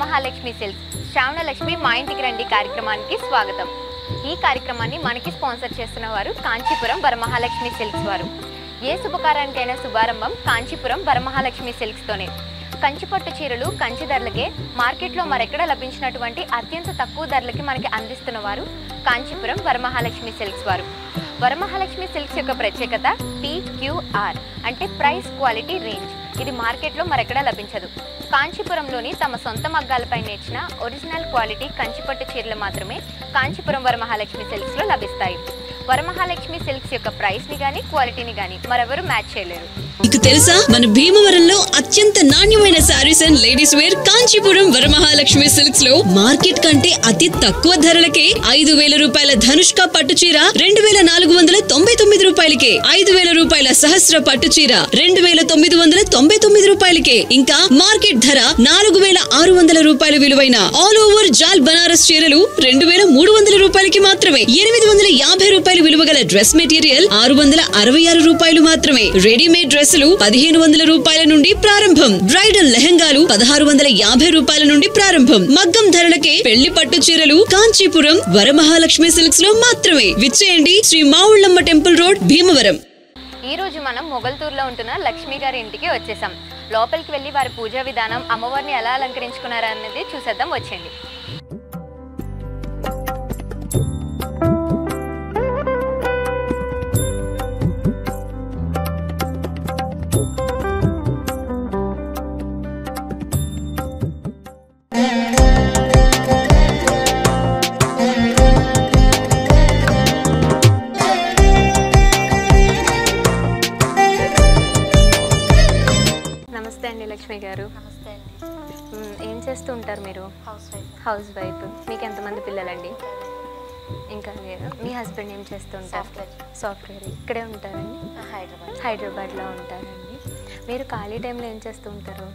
Varamahalakshmi silks Sravanalakshmi మా ఇంటికి రండి కార్యక్రమానికి స్వాగతం. ఈ కార్యక్రమాన్ని మనకి స్పాన్సర్ చేస్తున్న వారు కాంచీపురం వరమహాలక్ష్మి సిల్క్స్ వారు. ఏ శుభకార్యానికైనా శుభారంభం కాంచీపురం వరమహాలక్ష్మి సిల్క్స్తోనే. కంచిపట్టు చీరలు కంచి ధరలకే మార్కెట్లో మరెక్కడ లభించినటువంటి అత్యంత తక్కువ ధరలకి మనకి అందిస్తున్న వారు కాంచీపురం వరమహాలక్ష్మి సిల్క్స్ వారు. వరమహాలక్ష్మి సిల్క్స్ యొక్క ప్రత్యేకత PQR అంటే ప్రైస్ క్వాలిటీ రేంజ్. ఇది మార్కెట్లో మరెక్కడా లభించదు. కాంచీపురంలోని తమ సొంత మగ్గాలపై నేర్చిన ఒరిజినల్ క్వాలిటీ కంచిపట్టు చీరలు మాత్రమే కాంచీపురం వరమహాలక్ష్మి సిల్క్స్లో లభిస్తాయి. వరమహాలక్ష్మి సిల్క్స్ యొక్క ప్రైస్ని కానీ క్వాలిటీని కానీ మరెవరూ మ్యాచ్ చేయలేరు. మీకు తెలుసా మన భీమవరంలో అత్యంత నాణ్యమైన sarees and ladies wear Kanchipuram Varamahalakshmi silks లో మార్కెట్ కంటే అతి తక్కువ ధరలకే 5,000 రూపాయల ధనుష్క పట్టు చీర 2,499 రూపాయలకే, 5,000 రూపాయల సహస్ర పట్టు చీర 2,999 రూపాయలకే, ఇంకా మార్కెట్ ధర 4,600 రూపాయల విలువైన ఆల్ ఓవర్ జాల్ బనారస్ చీరలు 2,300 రూపాయలకి మాత్రమే. 850 రూపాయల విలువగల డ్రెస్ మెటీరియల్ 666 రూపాయలు మాత్రమే. రెడీమేడ్ డ్రెస్సులు 1,500 రూపాయల నుండి ప్రారంభం. బ్రైడల్ లెహంగాలు 1,650 రూపాయల నుండి ప్రారంభం. మగ్గం ధరలకే పెళ్లి పట్టు చీరలు కాంచీపురం వరమహాలక్ష్మి సిల్క్స్ లో మాత్రమే. విచ్చేయండి శ్రీ మావుళ్ళమ్మ టెంపుల్ రోడ్, భీమవరం. ఈ రోజు మనం మొగల్తూరులో ఉంటున్న లక్ష్మి గారి ఇంటికి వచ్చేసాం. లోపలికి వెళ్ళి వారి పూజా విధానం, అమ్మవారిని ఎలా అలంకరించుకున్నారా అనేది చూసేద్దాం, వచ్చేయండి. లక్ష్మి గారు నమస్తే అండి. ఏం చేస్తూ ఉంటారు మీరు? House wife. మీకు ఎంతమంది పిల్లలండి? ఇంకా లేదా? మీ హస్బెండ్ ఏం చేస్తూ ఉంటారు? సాఫ్ట్వేర్. ఇక్కడే ఉంటారండి? హైదరాబాద్లో ఉంటారండి. మీరు ఖాళీ టైంలో ఏం చేస్తూ ఉంటారు?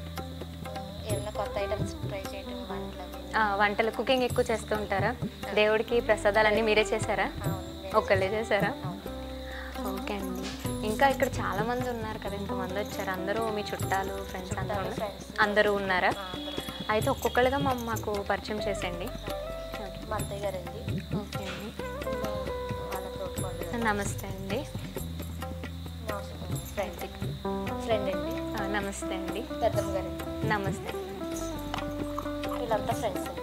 ఏమైనా కొత్త ఐటమ్స్ ట్రై చేయడం, వంటలు కుకింగ్ ఎక్కువ చేస్తూ ఉంటారా? దేవుడికి ప్రసాదాలన్నీ మీరే చేశారా? ఒక్కళ్ళే చేశారా? ఓకే అండి. ఇంకా ఇక్కడ చాలా మంది ఉన్నారు కదా, ఇంతమంది వచ్చారు. అందరూ మీ చుట్టాలు, ఫ్రెండ్స్ అందరూ ఉన్నారా? అయితే ఒక్కొక్కరుగా మాకు పరిచయం చేసేయండి. మా అత్తయ్య గారండి. ఓకే అండి. నమస్తే అండి. ఫ్రెండ్ అండి. నమస్తే అండి. పెద్దమ్మ గారండి. నమస్తే. వీళ్ళంతా ఫ్రెండ్స్ అండి.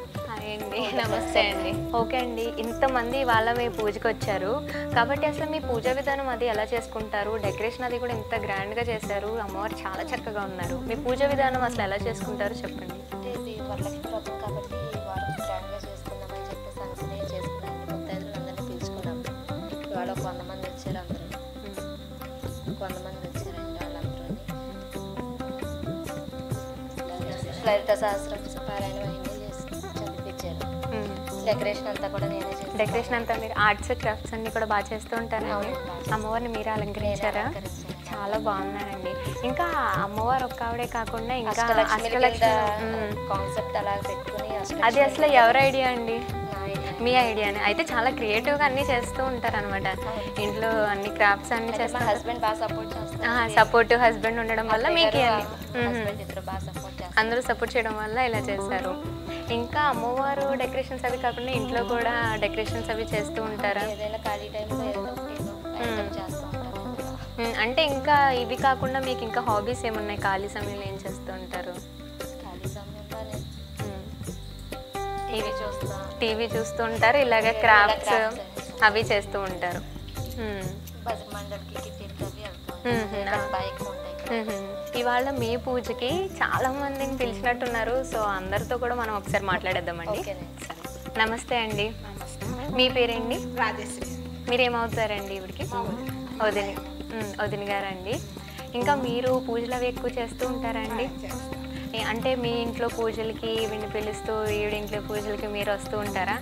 నమస్తే అండి. ఓకే అండి, ఇంతమంది వాళ్ళ మీ పూజకి వచ్చారు కాబట్టి అసలు మీ పూజా విధానం అది ఎలా చేసుకుంటారు? డెకరేషన్ అది కూడా ఇంత గ్రాండ్గా చేశారు, అమ్మవారు చాలా చక్కగా ఉన్నారు. మీ పూజా విధానం అసలు ఎలా చేసుకుంటారు చెప్పండి. అంటే ఇది వరలక్ష్మి వ్రతం కాబట్టి వారం గ్రాండ్గా చేసుకుందామని చెప్పేసి అనుకునే చేసుకున్నాను. ముత్తైదులు అందరినీ పిలుచుకున్నాం. ఇవాళ 100 మంది వచ్చారు. అందరూ 100 మంది వచ్చారండి. వాళ్ళందరూ లలిత సహస్రం పారాయణం అయింది చేసి చదివించారు. డెకరేషన్ అంతా కూడా నేనే చేస్తాను. డెకరేషన్ అంతా మీరు ఆర్ట్స్ క్రాఫ్ట్స్ అన్ని కూడా బాగా చేస్తూ ఉంటారండి. అమ్మవారిని మీరే అలంకరించారా? చాలా బాగున్నారండి. ఇంకా అమ్మవారు ఒక్క ఆవిడే కాకుండా ఇంకా అష్టలక్ష్మి కాన్సెప్ట్ అలా పెట్టుకుని అది అసలు ఎవరి ఐడియా అండి? మీ ఐడియానే. అయితే చాలా క్రియేటివ్గా అన్నీ చేస్తూ ఉంటారు అనమాట. ఇంట్లో అన్ని క్రాఫ్ట్స్ అన్ని చేస్తారు. హస్బెండ్ బాగా సపోర్ట్ చేస్తారు. సపోర్టివ్ హస్బెండ్ ఉండడం వల్ల మీకు బాగా సపోర్ట్ చేస్తారు. అందరూ సపోర్ట్ చేయడం వల్ల ఇలా చేశారు. ఇంకా అమ్మవారు డెకరేషన్స్ అవి కాకుండా ఇంట్లో కూడా డెకరేషన్స్ అవి చేస్తూ ఉంటారా? ఏదైనా ఖాళీ టైంలో ఏదో చేస్తూ ఉంటారు. అంటే ఇంకా ఇవి కాకుండా మీకు ఇంకా హాబీస్ ఏమున్నాయి? ఖాళీ సమయంలో ఏం చేస్తూ ఉంటారు? ఖాళీ సమయంలో టీవీ చూస్తూ ఉంటారు, ఇలాగ క్రాఫ్ట్స్ అవి చేస్తూ ఉంటారు. ఇవాళ మీ పూజకి చాలా మందిని పిలిచినట్టున్నారు. సో అందరితో కూడా మనం ఒకసారి మాట్లాడేద్దామండి. నమస్తే అండి. మీ పేరేంటి? రాజేశ్వరి. మీరేమవుతారండి ఇవిడికి? వదిని. వదిని గారండి. ఇంకా మీరు పూజలు అవి ఎక్కువ చేస్తూ ఉంటారా అండి? అంటే మీ ఇంట్లో పూజలకి వీడిని పిలుస్తూ ఈవిడింట్లో పూజలకి మీరు వస్తూ ఉంటారా?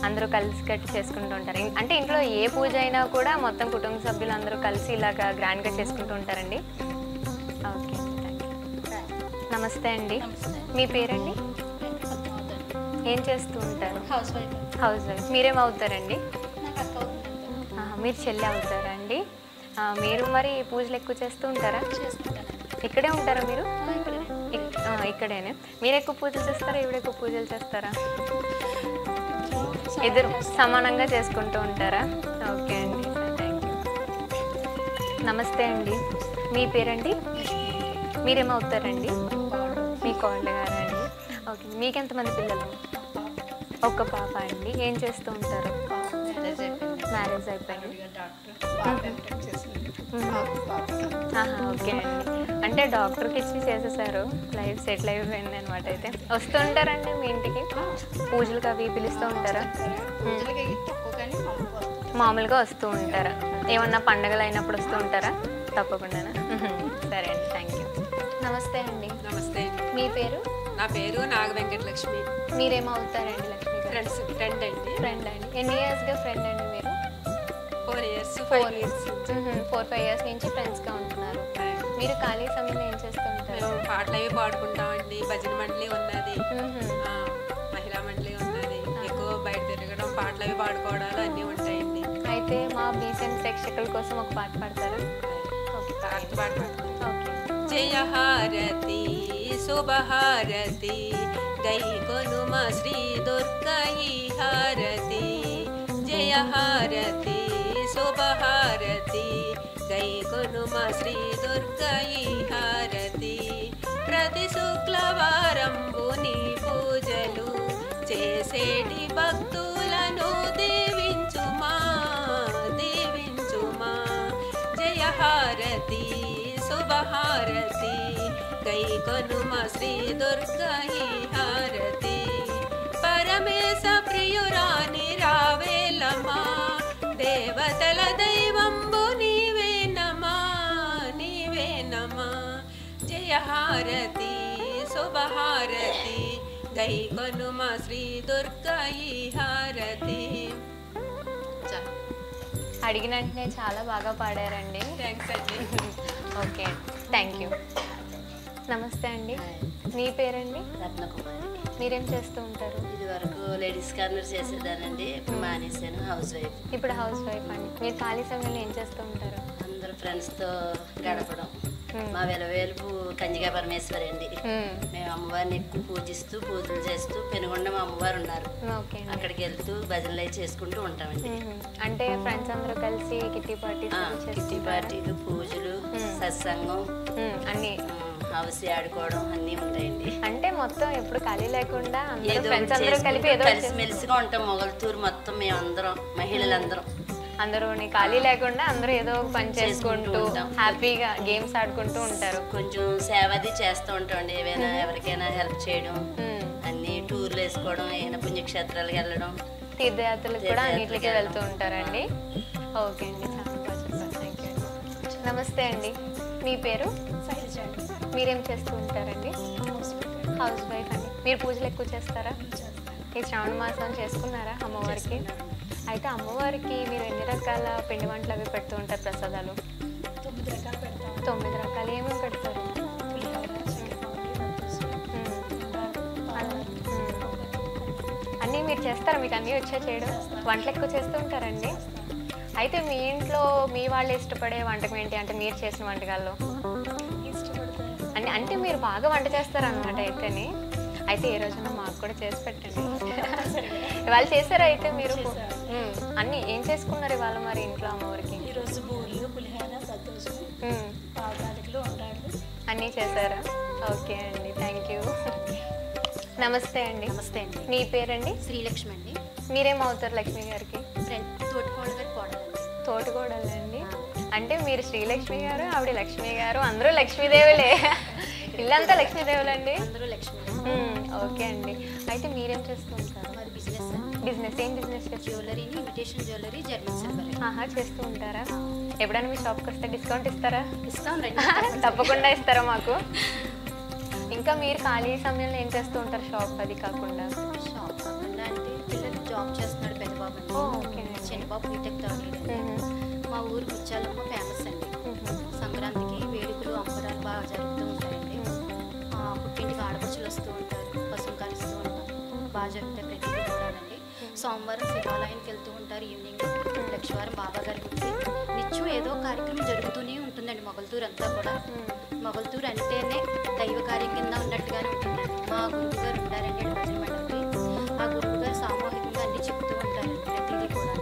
అందరూ కలిసి కట్టి చేసుకుంటూ ఉంటారు. అంటే ఇంట్లో ఏ పూజ అయినా కూడా మొత్తం కుటుంబ సభ్యులు అందరూ కలిసి ఇలాగా గ్రాండ్గా చేసుకుంటూ ఉంటారండి. ఓకే, నమస్తే అండి. మీ పేరండి? ఏం చేస్తూ ఉంటారు? Housewife. Housewife. మీరేమవుతారండి? మీరు చెల్లి అవుతారా అండి? మీరు మరి పూజలు ఎక్కువ చేస్తూ ఉంటారా? ఇక్కడే ఉంటారా మీరు? ఇక్కడేనే. మీరు ఎక్కువ పూజలు చేస్తారా, ఈవిడ ఎక్కువ పూజలు చేస్తారా? ఇద్దరు సమానంగా చేసుకుంటూ ఉంటారా? ఓకే అండి, థ్యాంక్ యూ. నమస్తే అండి, మీ పేరండి? మీరేమవుతారండి? మీ కోడలు గారండి. ఓకే, మీకెంతమంది పిల్లలు? ఒక్క పాప అండి. ఏం చేస్తూ ఉంటారు? మ్యారేజ్ అయిపోయింది. ఓకే అండి, అంటే డాక్టర్కి ఇచ్చి చేసేసారు, లైఫ్ సెటిల్ అయిపోయింది అనమాట. అయితే వస్తూ ఉంటారండి మీ ఇంటికి? పూజలకు అవి పిలుస్తూ ఉంటారా? మామూలుగా వస్తూ ఉంటారా? ఏమన్నా పండగలు అయినప్పుడు వస్తూ ఉంటారా? తప్పకుండా. సరే అండి, థ్యాంక్ యూ. నమస్తే అండి. నమస్తే. మీ పేరు? నా పేరు నాగ వెంకటలక్ష్మి. మీరేమవుతారండి? లక్ష్మి గారు. ఫ్రెండ్ అండి. ఫ్రెండ్ అండి. ఎన్ని ఇయర్స్గా ఫ్రెండ్ అండి మీరు? 4 years. 4-5 years నుంచి ఫ్రెండ్స్గా ఉంటున్నారు. మీరు ఖాళీ సమయంలో ఏం చేస్తూ ఉంటారు? మేము పాటలు అవి పాడుకుంటామండి. భజన మండలి ఉన్నది, మహిళా మండలి ఉన్నది. ఎక్కువ బయట తిరగడం, పాటలు అవి పాడుకోవడాలు అన్నీ ఉంటాయండి. అయితే మా బీసెంట్ ప్రేక్షకుల కోసం ఒక పాట పాడతారా? పాట జయ హారతి శుభహారతి గై కొనుమ శ్రీ దుర్గయి హారతి. జయ హారతి శుభహారతి గై కొనుమ శ్రీ దుర్గయి హారతి. ప్రతి శుక్లవారంబు నీ పూజలు చేసేటి భక్తులను దీవించుమా దీవించుమా. జయ హారతి శుభహారతి గై కొనుమ శ్రీ దుర్గయి హారతి. పరమేశ ప్రియురాని రావేలమా, దేవతల దైవంబు నీవే నమా నీవే నమా. జయ హారతి శుభహారతి గై కొనుమ శ్రీ దుర్గయి హారతి. అడిగిన వెంటనే చాలా బాగా పాడారండి. థ్యాంక్స్ అండి. Okay, thank you. నమస్తే అండి, మీ పేరండి? రత్నకుమారి. మీరేం చేస్తూ ఉంటారు? ఇది వరకు లేడీస్ కార్నర్ చేసేదానండి, ఇప్పుడు మానేశాను. House wife. ఇప్పుడు హౌస్ వైఫ్ అండి. మీరు ఖాళీ సమయంలో ఏం చేస్తూ ఉంటారు? అందరూ ఫ్రెండ్స్తో గడపడం. మా వెలవేలుపు కన్యకా పరమేశ్వరి అండి. మేము అమ్మవారిని ఎక్కువ పూజిస్తూ పూజలు చేస్తూ, పెనుగొండ మా అమ్మవారు ఉన్నారు, ఓకే, అక్కడికి వెళ్తూ భజనలు అవి చేసుకుంటూ ఉంటామండి. అంటే ఫ్రెండ్స్ అందరూ కలిసి కిట్టి కిట్టి పార్టీలు, పూజలు, సత్సంగం అన్ని హౌస్ ఆడుకోవడం అన్నీ ఉంటాయండి. అంటే మొత్తం ఎప్పుడు ఖాళీ లేకుండా ఏదో ఫ్రెండ్స్ అందరూ కలిపి ఏదో కలిసిమెలిసిగా ఉంటాం. మొగల్తూరు మొత్తం మేమందరం, మహిళలందరం అందరూ ఖాళీ లేకుండా అందరూ ఏదో పని చేసుకుంటూ హ్యాపీగా గేమ్స్ ఆడుకుంటూ ఉంటారు. కొంచెం సేవది చేస్తూ ఉంటామండి. ఏవైనా ఎవరికైనా హెల్ప్ చేయడం, అన్ని టూర్లు వేసుకోవడం, ఏమైనా పుణ్యక్షేత్రాలకు వెళ్ళడం, తీర్థయాత్రలకు కూడా అన్నిటికీ వెళ్తూ ఉంటారండి. ఓకే అండి, చాలా బాగా చెప్పారు, థ్యాంక్ యూ. నమస్తే అండి, మీ పేరు? మీరేం చేస్తూ ఉంటారండి? హౌస్ వైఫ్ అండి. మీరు పూజలు ఎక్కువ చేస్తారా? ఈ శ్రావణ మాసం చేసుకున్నారా అమ్మవారికి? అయితే అమ్మవారికి మీరు ఎన్ని రకాల పిండి వంటలు అవి పెడుతూ ఉంటారు ప్రసాదాలు? 9 రకాలు. ఏమేమి పెడతారు? అన్నీ మీరు చేస్తారా? మీకు అన్నీ వచ్చా చేయడం? వంటలు ఎక్కువ చేస్తూ ఉంటారండి. అయితే మీ ఇంట్లో మీ వాళ్ళు ఇష్టపడే వంటకం ఏంటి, అంటే మీరు చేసిన వంటకాల్లో? అంటే మీరు బాగా వంట చేస్తారనమాట అయితేనే. అయితే ఏ రోజున మాకు కూడా చేసి పెట్టండి. ఇవాళ చేశారా అయితే మీరు? అన్నీ ఏం చేసుకున్నారు ఇవాళ మరి ఇంట్లో అమ్మవారికి? ఈరోజు బూరెలు, పులిహోర, దద్దోజనం, పావుతాలికలు, ఉండ్రాళ్ళు అన్నీ చేశారా? ఓకే అండి, థ్యాంక్ యూ. నమస్తే అండి. నమస్తే అండి. మీ పేరండి? శ్రీలక్ష్మి అండి. మీరేమవుతారు లక్ష్మి గారికి? తోటికోడలు గారి కోడలండి. తోటికోడలండి. అంటే మీరు శ్రీలక్ష్మి గారు, ఆవిడ లక్ష్మి గారు, అందరూ లక్ష్మీదేవులే. ఇల్లంతా లక్ష్మీదేవులండి. అందరూ లక్ష్మి. ఓకే అండి. అయితే మీరేం చేస్తూ ఉంటారు? మాది బిజినెస్ అండి. బిజినెస్ ఏం బిజినెస్ చేస్తారు? జ్యువెలరీని, ఇమిటేషన్ జ్యువెలరీ, జర్మన్ సిల్వర్. చేస్తూ ఉంటారా? ఎప్పుడైనా మీ షాప్కి వస్తే డిస్కౌంట్ ఇస్తారా? ఇస్తాం రండి. తప్పకుండా ఇస్తారా మాకు? ఇంకా మీరు ఖాళీ సమయంలో ఏం చేస్తూ ఉంటారు షాప్ అది కాకుండా? షాప్ కాకుండా అంటే పిల్లలు జాబ్ చేస్తున్నాడు పెద్ద బాబు అండి. ఓకే. చిన్న బాబు బీటెక్ థర్డ్ ఇయర్. మా ఊరు ముత్యాలమ్మ ఫేమస్ అండి. సంక్రాంతికి వేడుకలు, అమ్మరాలు బాగా జరుగుతూ ఉంటాయండి. పుట్టింటికి ఆడపడుచులు వస్తూ ఉంటారు, పశువులు కలుస్తూ ఉంటాం, బాగా జరుగుతాయి ప్రతిదీ కూడానండి. సోమవారం శివాలయానికి వెళ్తూ ఉంటారు ఈవినింగ్, లక్షవారం బాబా గారి గుడికి నిత్యం ఏదో కార్యక్రమం జరుగుతూనే ఉంటుందండి. మొగల్తూరు అంతా కూడా మొగల్తూరు అంటేనే దైవ కార్యం కింద ఉన్నట్టుగానే ఉంటుందండి. మా గురువు గారు ఉంటారండి భజన మండలికి, ఆ గురువు గారు సామూహికంగా అన్నీ చెప్తూ ఉంటారండి. ప్రతిదీ కూడా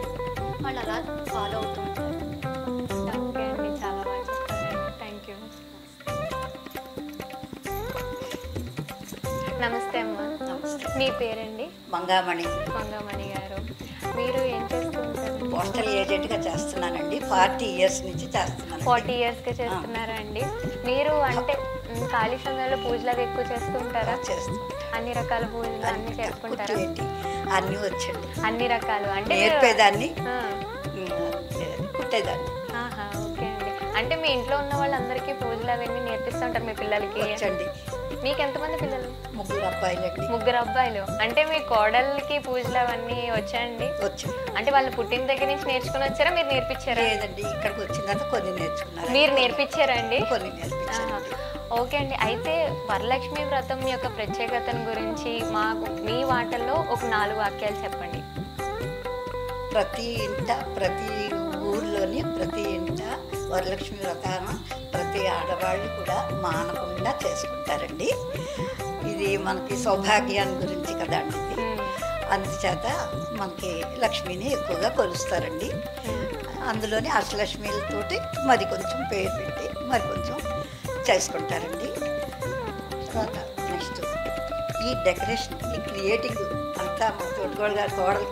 వాళ్ళు అలా ఫాలో అవుతూ ఉంటారు. ఓకే అండి, చాలా బాగా చెప్పారు. Thank you. నమస్తే అమ్మా. మీ పేరండి? మంగామణి. మంగామణి గారు, మీరు ఏం చేస్తూ ఉంటారు? పోస్టల్ ఏజెంట్గా చేస్తున్నానండి. 40 years నుంచి చేస్తున్నాను. 40 yearsగా చేస్తున్నారా అండి? మీరు అంటే ఖాళీ సమయంలో పూజలు అవి ఎక్కువ చేస్తూ ఉంటారా? చేస్తాను. అన్ని రకాల పూజలు అన్ని చేసుకుంటారా? అన్నీ వచ్చండి. అన్ని రకాలు అంటే నేర్పేదాన్ని, కుట్టేదాన్ని. ఓకే అండి. అంటే మీ ఇంట్లో ఉన్న వాళ్ళందరికీ పూజలు అవన్నీ నేర్పిస్తూ ఉంటారు మీ పిల్లలకి? వచ్చండి. మీకు ఎంతమంది పిల్లలు? 3 అబ్బాయిలండి. 3 అబ్బాయిలు. అంటే మీ కోడళ్ళకి పూజలు అవన్నీ వచ్చాయండి? వచ్చు. అంటే వాళ్ళు పుట్టిన దగ్గర నుంచి నేర్చుకుని వచ్చారా, మీరు నేర్పించారా? లేదండి, ఇక్కడికి వచ్చిన తర్వాత కొన్ని నేర్చుకున్నారు. మీరు నేర్పించారా అండి? కొన్ని నేర్పించారు. ఓకే అండి. అయితే వరలక్ష్మి వ్రతం యొక్క ప్రత్యేకతను గురించి మీ వాటల్లో ఒక 4 వాక్యాలు చెప్పండి. ప్రతి ఇంట, ప్రతి ఊర్లోని ప్రతి ఇంట వరలక్ష్మి వ్రతాన్ని ప్రతి ఆడవాళ్ళు కూడా మానకుండా చేసుకుంటారండి. ఇది మనకి సౌభాగ్యాన్ని గురించి కదండి. అందుచేత మనకి లక్ష్మిని ఎక్కువగా కొలుస్తారండి. అందులోని అష్టలక్ష్మిలతోటి మరి కొంచెం పేరు పెట్టి మరి కొంచెం చేసుకుంటారండి. తర్వాత నెక్స్ట్ ఈ డెకరేషన్, ఈ క్రియేటింగ్ అంతా మా తోటకోడ గారి కోడలు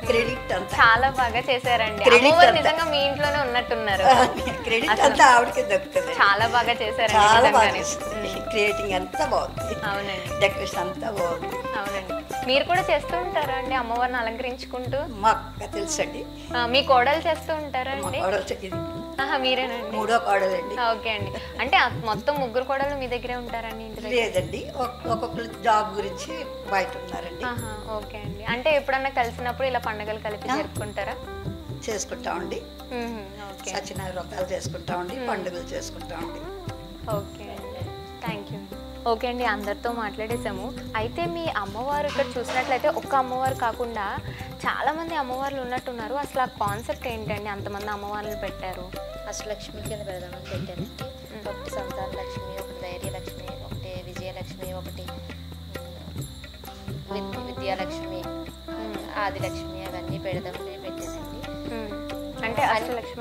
క్రెడిట్ అంతా చాలా బాగా చేశారండి. నిజంగా మీ ఇంట్లోనే ఉన్నట్టున్నారు. క్రెడిట్ అంతా ఆవిడకి దక్కుతుంది. చాలా బాగా చేశారండి. చాలా బాగా క్రియేటింగ్ అంతా బాగుంది. అవునండి. డెకరేషన్ అంతా బాగుంది. అవునండి. మీరు కూడా చేస్తూ ఉంటారా అండి అమ్మవారిని అలంకరించుకుంటూ? మాకు తెలుసండి. మీ కోడలు చేస్తూ ఉంటారా అండి? మీరేనండి? 3వ కోడలండి. ఓకే అండి. అంటే మొత్తం 3 కోడలు మీ దగ్గరే ఉంటారండి ఇంటి దగ్గర? లేదండి, ఒక్కొక్కరు జాబ్ గురించి బయట ఉన్నారండి. ఓకే అండి. అంటే ఎప్పుడన్నా కలిసినప్పుడు ఇలా పండుగలు కలిపి జరుపుకుంటారా? చేసుకుంటామండి. సత్యనారాయణ వ్రతాలు చేసుకుంటామండి, పండుగలు చేసుకుంటామండి. ఓకే అండి, థ్యాంక్ యూ. ఓకే అండి, అందరితో మాట్లాడేసాము. అయితే మీ అమ్మవారు ఇక్కడ చూసినట్లయితే ఒక్క అమ్మవారు కాకుండా చాలామంది అమ్మవార్లు ఉన్నట్టున్నారు. అసలు ఆ కాన్సెప్ట్ ఏంటండి, అంతమంది అమ్మవార్లు పెట్టారు? అష్టలక్ష్మి కింద పెడదామని పెట్టానండి. ఒకటి సంతాన లక్ష్మి, ఒకటి ధైర్యలక్ష్మి, ఒకటి విజయలక్ష్మి, ఒకటి విద్యాలక్ష్మి, ఆదిలక్ష్మి, అవన్నీ పెడదామని పెట్టానండి. అంటే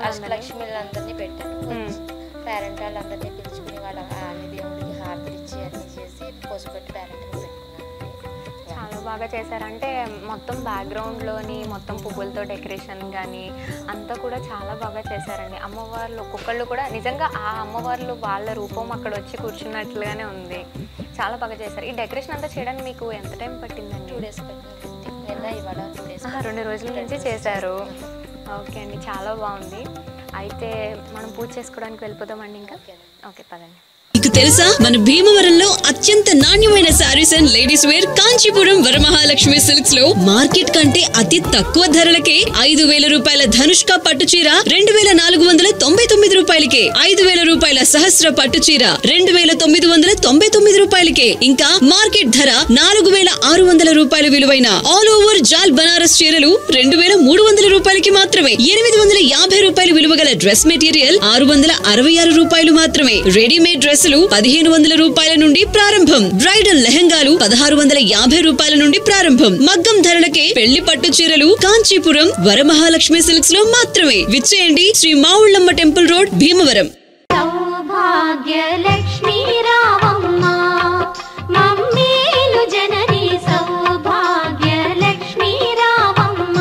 అష్టలక్ష్మిలందరినీ పెట్టాను. పేరెంట్ వాళ్ళందరినీ పిలుచుకుని వాళ్ళ అన్ని దేవుడికి హారతులు ఇచ్చి అన్నీ చేసి పోసుపెట్టి పేరెంట్ని పెట్టుకున్నాను. చాలా బాగా చేశారు. అంటే మొత్తం బ్యాక్గ్రౌండ్లోని మొత్తం పువ్వులతో డెకరేషన్ కానీ అంతా కూడా చాలా బాగా చేశారండి. అమ్మవార్లు ఒక్కొక్కళ్ళు కూడా నిజంగా ఆ అమ్మవార్లు వాళ్ళ రూపం అక్కడ వచ్చి కూర్చున్నట్లుగానే ఉంది. చాలా బాగా చేశారు. ఈ డెకరేషన్ అంతా చేయడానికి మీకు ఎంత టైం పట్టిందండి? 2 days పట్టింది. నిన్న ఇవాళ 2 days. 2 రోజుల నుంచి చేశారు. ఓకే అండి, చాలా బాగుంది. అయితే మనం పూజ చేసుకోవడానికి వెళ్ళిపోదామండి. ఇంకా ఓకే, పదండి. మీకు తెలుసా, మన భీమవరంలో అత్యంత నాణ్యమైన sarees and ladies wear Kanchipuram Varamahalakshmi silks లో మార్కెట్ కంటే అతి తక్కువ ధరలకే 5,000 రూపాయల ధనుష్క పట్టు చీర 2,499 రూపాయలకే, 5,000 రూపాయల సహస్ర పట్టు చీర 2,999 రూపాయలకే, ఇంకా మార్కెట్ ధర 4,600 రూపాయల విలువైన ఆల్ ఓవర్ జాల్ బనారస్ చీరలు 2,300 రూపాయలకి మాత్రమే. 850 రూపాయల విలువ గల డ్రెస్ మెటీరియల్ 666 రూపాయలు మాత్రమే. రెడీమేడ్ డ్రెస్సులు 1,500 రూపాయల నుండి ప్రారంభం. బ్రైడల్ లెహంగాలు 1,650 రూపాయల నుండి ప్రారంభం. మగ్గం ధరలకే పెళ్లి పట్టు చీరలు కాంచీపురం వరమహాలక్ష్మి సిల్క్స్ లో మాత్రమే. విచ్చేయండి, శ్రీ మావుళ్ళమ్మ టెంపుల్ రోడ్, భీమవరం. సౌభాగ్యలక్ష్మీ రావమ్మ మమ్మేలు జనని, సౌభాగ్యలక్ష్మీ రావమ్మ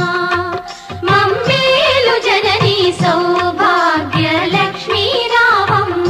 మమ్మేలు జనని, సౌభాగ్యలక్ష్మీ రావమ్మ.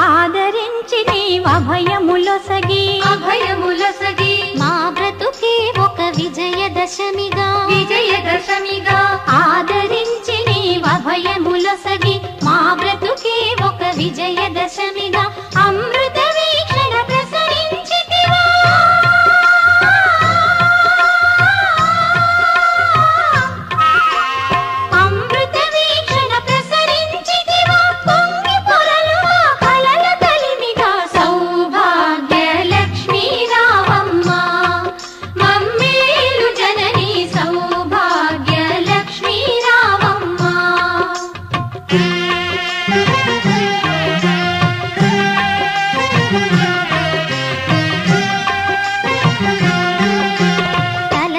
ఆదరించి నీవు అభయములొసగి, అభయములొసగి మా బ్రతుకే ఒక విజయదశమిగా, విజయదశమిగా ఆదరించి నీవు అభయములొసగి మా బ్రతుకే ఒక విజయదశమిగా అమృత వీక్షణ ప్రసరించితివా.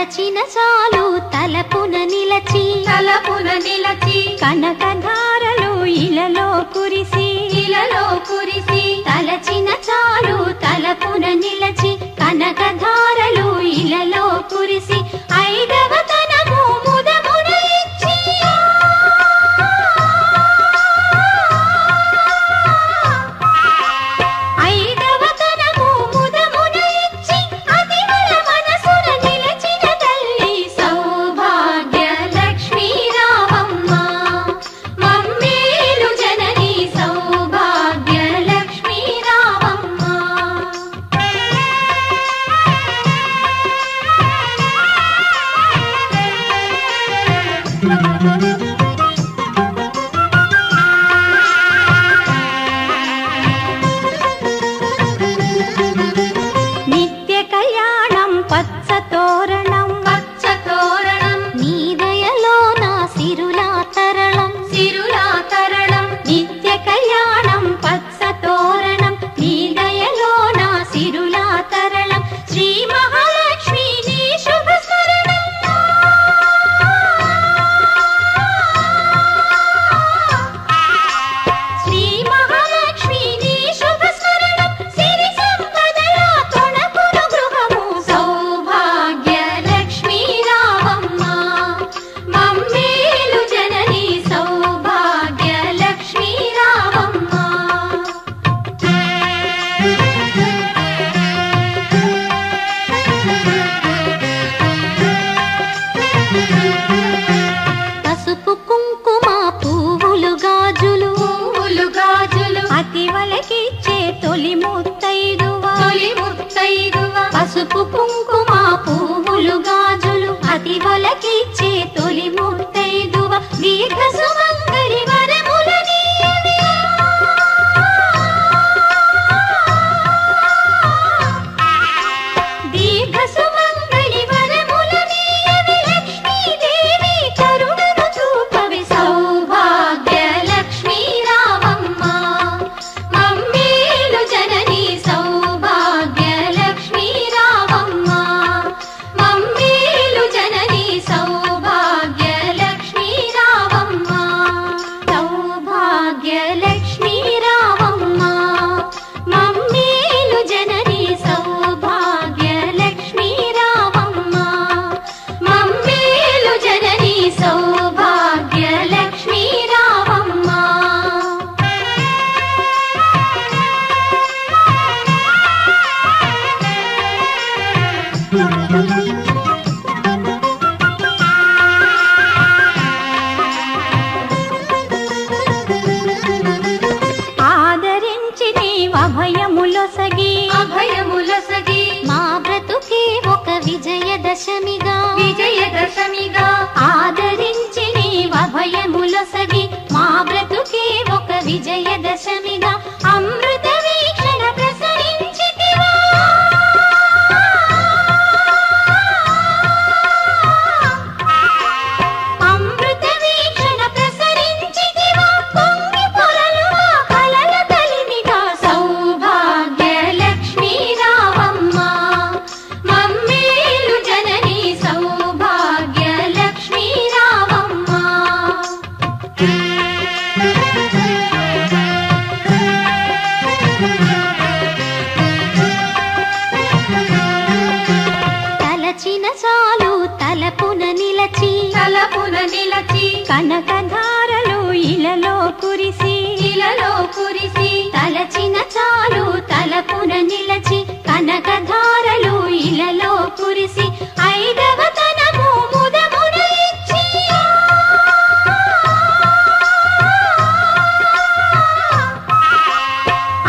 తలచిన చాలు తలపున నిలచి కనకధారలు ఇలలో కురిసి తలచిన చాలు తలపున నిలచి కనకధారలు ఇలలో కురిసి ఐదవ తనము ముదమున ఇచ్చి పసుపు కుంకుమ పువ్వులు గాజులు అతి వలకిచ్చే తొలి ముత్తైదువ దీర్ఘ సుమంగళి వరములని దీర్ఘ సుమంగళి వరములని లక్ష్మీదేవి కరుణను చూపవి సౌభాగ్య లక్ష్మీ రామమ్మ మమ్మేలు జనని సౌభాగ్య లక్ష్మీ రామమ్మ మమ్మేలు జనని సౌభాగ్య లక్ష్మీ రామమ్మ సౌభాగ్య లక్ష్మీ రామమ్మ మమ్మేలు జనని సౌభాగ్య లక్ష్మీ రామమ్మ మమ్మేలు జనని సౌభాగ్య లక్ష్మీ రామమ్మ. ఆదరించి నీవు అభయములొసగి మా బ్రతుకే ఒక విజయదశమిగా ఆదరించి నీవు అభయములొసగి మా బ్రతుకే ఒక విజయదశమిగా అమృత వీక్షణ ప్రసరించితివా అమృత వీక్షణ ప్రసరించితివా పొంగి పొరలు మా కలల కలిమిగా సౌభాగ్య లక్ష్మీ రామమ్మ మమ్మేలు జనని సౌభాగ్య లక్ష్మీ రామమ్మ. తలచిన చాలు తలపున నిలచి కనకధారలు ఇలలో కురిసి తలచిన చాలు తలపున నిలచి కనకధారలు ఇలలో కురిసి ఐదవ తనము ముదమున ఇచ్చి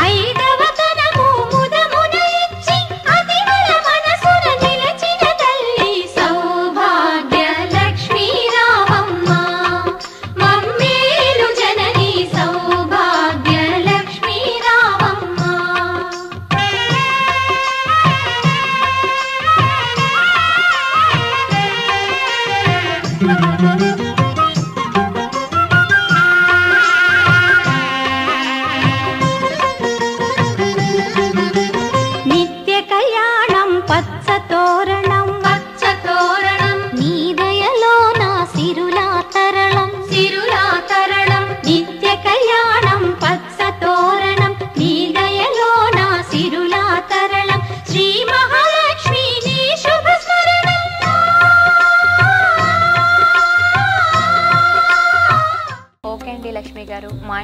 ఐదవ తనము ముదమున ఇచ్చి అతివల మనసున నిలచిన తల్లి సౌభాగ్య లక్ష్మీ రామమ్మ మమ్మేలు జనని సౌభాగ్య లక్ష్మీ రామమ్మ. నిత్య కళ్యాణం పచ్చ తోరణం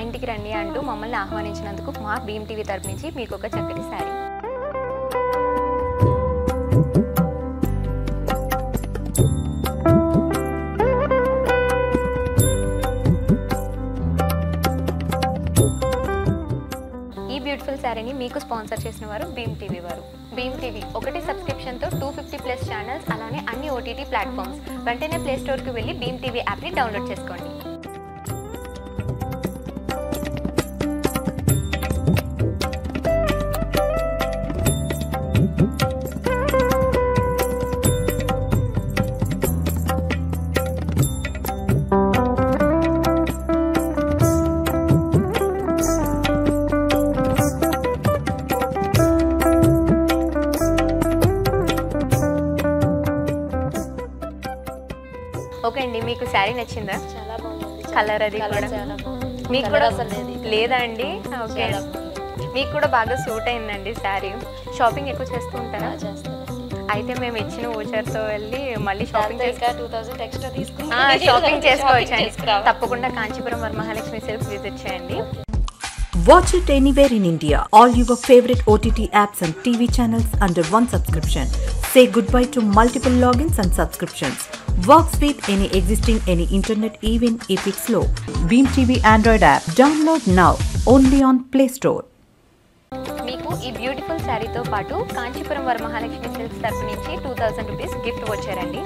ఇంటికి రండి అంటూ మమ్మల్ని ఆహ్వానించినందుకు మా భీమ్ టీవీ తరపు నుంచి మీకు ఒక చక్కటి శారీ. ఈ బ్యూటిఫుల్ శారీని మీకు స్పాన్సర్ చేసిన వారు భీమ్ టీవీ వారు. భీమ్ టీవీ ఒకటి సబ్స్క్రిప్షన్తో 250+ ఛానల్స్, అలానే అన్ని ఓటీటీ ప్లాట్ఫామ్స్. వెంటనే ప్లే స్టోర్కి వెళ్ళి భీమ్ టీవీ యాప్ని డౌన్లోడ్ చేసుకోండి. ఓకే అండి, మీకు శారీ నచ్చిందా? చాలా బాగుంది. కలర్ అది కూడా చాలా బాగుంది. మీకు కూడా అసలు లేదా అండి? ఓకే, మీకు కూడా బాగా సూట్ అయిందండి శారీ. షాపింగ్ ఎక్కువ చేస్తూ ఉంటారా? అయితే మేము ఇచ్చిన ఓచర్తో వెళ్ళి మళ్ళీ షాపింగ్ 2000 ఎక్స్ట్రా తీసుకుని షాపింగ్ చేసుకోవచ్చండి. తప్పకుండా కాంచీపురం వరమహాలక్ష్మి సిల్క్స్ విజిట్ చేయండి. Watch it anywhere in India. All your favorite OTT apps and TV channels under one subscription. Say goodbye to multiple logins and subscriptions. Works with any existing any internet even if it's slow. Beam TV Android app. Download now. Only on Play Store. మీకు ఈ beautiful శారీతో పాటు Kanchipuram Varamahalakshmi silks తరపు నుంచి 2000 rupees gift వచ్చారండి.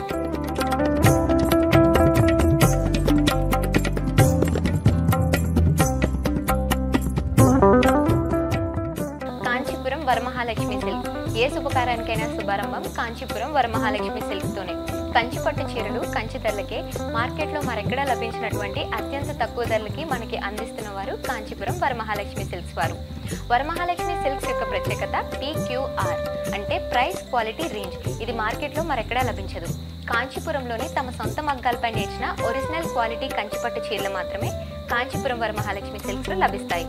Kanchipuram Varamahalakshmi silks ఏ శుభకార్యానికైనా శుభారంభం కాంచీపురం వరమహాలక్ష్మి సిల్క్స్తోనే. కంచి పట్టు చీరలు కంచి ధరలకే మార్కెట్లో మరెక్కడా లభించినటువంటి అత్యంత తక్కువ ధరలకి మనకి అందిస్తున్న వారు కాంచీపురం వరమహాలక్ష్మి సిల్క్స్ వారు. వరమహాలక్ష్మి సిల్క్స్ యొక్క ప్రత్యేకత PQR అంటే ప్రైస్ క్వాలిటీ రేంజ్. ఇది మార్కెట్లో మరెక్కడా లభించదు. కాంచీపురంలోనే తమ సొంత మగ్గాలపై నేర్చిన ఒరిజినల్ క్వాలిటీ కంచిపట్టు చీరలు మాత్రమే కాంచీపురం వరమహాలక్ష్మి సిల్క్స్ లో లభిస్తాయి.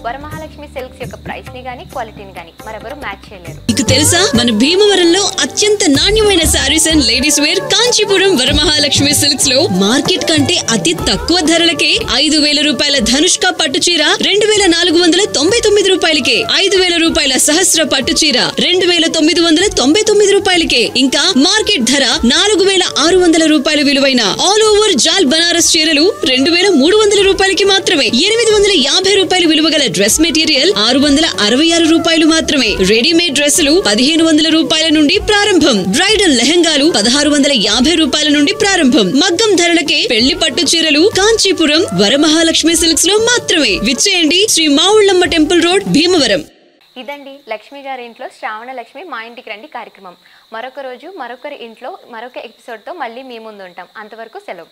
వరమహాలక్ష్మి సిల్క్స్ యొక్క ప్రైస్ ని గానీ క్వాలిటీని గానీ మరెవరు మ్యాచ్ చేయలేరు. మీకు తెలుసా, మన భీమవరంలో అత్యంత నాణ్యమైన sarees and ladies wear Kanchipuram Varamahalakshmi silks లో మార్కెట్ కంటే అతి తక్కువ ధరలకే 5000 రూపాయల ధనుష్క పట్టు చీర 2499 రూపాయలకే, 5000 రూపాయల సహస్ర పట్టు చీర 2999 రూపాయలకే, ఇంకా మార్కెట్ ధర 4600 రూపాయల విలువైన ఆల్ ఓవర్ జాల్ బనారస్ చీరలు 2300 రూపాయలకి మాత్రమే. 850 రూపాయలు విలువ గల డ్రెస్ మెటీరియల్ 666 రూపాయలు మాత్రమే. రెడీమేడ్ డ్రెస్సులు 1500 రూపాయల నుండి ప్రారంభం. బ్రైడల్ లెహంగాలు 1650 రూపాయల నుండి ప్రారంభం. మగ్గం ధరలకే పెళ్లి పట్టు చీరలు కాంచీపురం వరమహాలక్ష్మి సిల్క్స్ లో మాత్రమే. విచ్చేయండి శ్రీ మావుళ్ళమ్మ టెంపుల్ రోడ్, భీమవరం. ఇదండి లక్ష్మి గారి ఇంట్లో శ్రావణ లక్ష్మి మా ఇంటికి రండి కార్యక్రమం. మరొక రోజు మరొకరి ఇంట్లో మరొక ఎపిసోడ్తో మళ్ళీ మీ ముందు ఉంటాం. అంతవరకు సెలవు.